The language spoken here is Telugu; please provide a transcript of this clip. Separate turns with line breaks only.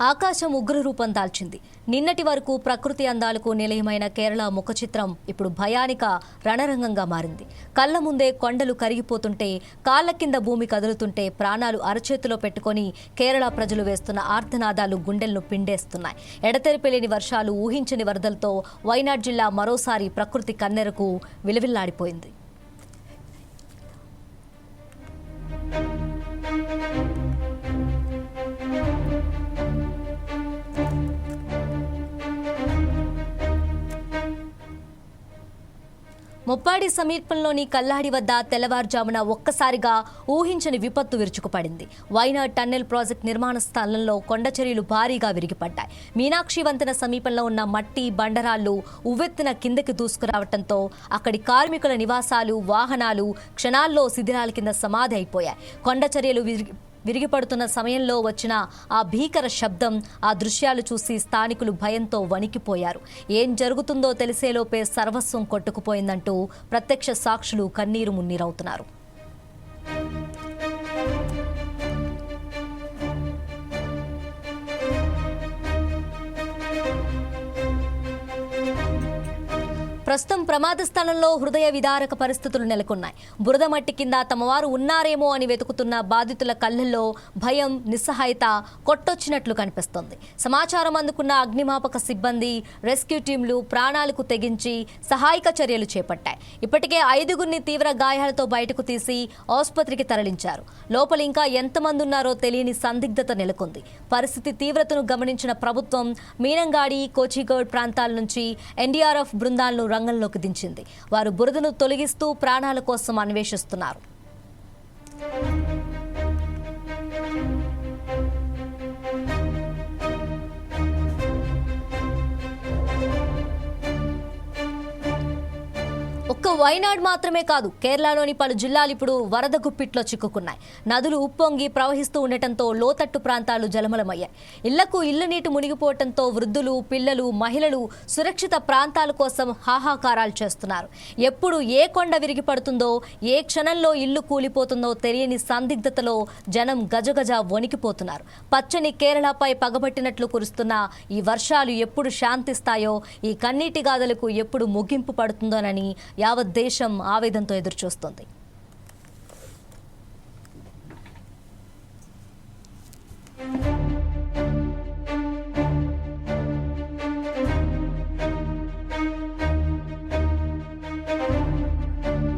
ఆకాశం ఉగ్ర రూపం దాల్చింది. నిన్నటి వరకు ప్రకృతి అందాలకు నిలయమైన కేరళ ముఖ చిత్రం ఇప్పుడు భయానిక రణరంగంగా మారింది. కళ్ల ముందే కొండలు కరిగిపోతుంటే, కాళ్ల కింద భూమి కదులుతుంటే ప్రాణాలు అరచేతిలో పెట్టుకొని కేరళ ప్రజలు వేస్తున్న ఆర్తనాదాలు గుండెలను పిండేస్తున్నాయి. ఎడతెరిపిలేని వర్షాలు, ఊహించని వరదలతో వైనాడ్ జిల్లా మరోసారి ప్రకృతి కన్నెరకు విలవిల్లాడిపోయింది. ముప్పాడి సమీపంలోని కల్లాడి వద్ద తెల్లవారుజామున ఒక్కసారిగా ఊహించని విపత్తు విరుచుకుపడింది. వైనాడ్ టన్నెల్ ప్రాజెక్టు నిర్మాణ స్థలంలో కొండచర్యలు భారీగా విరిగిపడ్డాయి. మీనాక్షి వంతెన సమీపంలో ఉన్న మట్టి బండరాళ్లు ఉవ్వెత్తున కిందకి దూసుకురావడంతో అక్కడి కార్మికుల నివాసాలు, వాహనాలు క్షణాల్లో శిథిలాల కింద సమాధి అయిపోయాయి. కొండచర్యలు విరిగిపడుతున్న సమయంలో వచ్చిన ఆ భీకర శబ్దం, ఆ దృశ్యాలు చూసి స్థానికులు భయంతో వణికిపోయారు. ఏం జరుగుతుందో తెలిసేలోపే సర్వస్వం కొట్టుకుపోయిందంటూ ప్రత్యక్ష సాక్షులు కన్నీరు మున్నీరవుతున్నారు. ప్రస్తుతం ప్రమాద స్థలంలో హృదయ విదారక పరిస్థితులు నెలకొన్నాయి. బురద మట్టి కింద తమవారు ఉన్నారేమో అని వెతుకుతున్న బాధితుల కళ్ళల్లో భయం, నిస్సహాయత కొట్టొచ్చినట్లు కనిపిస్తోంది. సమాచారం అందుకున్న అగ్నిమాపక సిబ్బంది, రెస్క్యూ టీంలు ప్రాణాలకు తెగించి సహాయక చర్యలు చేపట్టాయి. ఇప్పటికే 5గురిని తీవ్ర గాయాలతో బయటకు తీసి ఆసుపత్రికి తరలించారు. లోపల ఇంకా ఎంతమంది ఉన్నారో తెలియని సందిగ్ధత నెలకొంది. పరిస్థితి తీవ్రతను గమనించిన ప్రభుత్వం మీనంగాడి, కోచిగోడ్ ప్రాంతాల నుంచి ఎన్డీఆర్ఎఫ్ బృందాలను రంగంలోకి దించింది. వారు బురదను తొలగిస్తూ ప్రాణాల కోసం అన్వేషిస్తున్నారు. ఒక్క వైనాడ్ మాత్రమే కాదు, కేరళలోని పలు జిల్లాలు ఇప్పుడు వరద గుప్పిట్లో చిక్కుకున్నాయి. నదులు ఉప్పొంగి ప్రవహిస్తూ ఉండటంతో లోతట్టు ప్రాంతాలు జలమలమయ్యాయి. ఇళ్లకు ఇళ్ల నీటి మునిగిపోవడంతో వృద్ధులు, పిల్లలు, మహిళలు సురక్షిత ప్రాంతాల కోసం హాహాకారాలు చేస్తున్నారు. ఎప్పుడు ఏ కొండ విరిగి పడుతుందో, ఏ క్షణంలో ఇల్లు కూలిపోతుందో తెలియని సందిగ్ధతలో జనం గజగజ వణికిపోతున్నారు. పచ్చని కేరళపై పగబట్టినట్లు కురుస్తున్న ఈ వర్షాలు ఎప్పుడు శాంతిస్తాయో, ఈ కన్నీటి గాథలకు ఎప్పుడు ముగింపు పడుతుందోనని యావత్ దేశం ఆవేదనతో ఎదురుచూస్తోంది.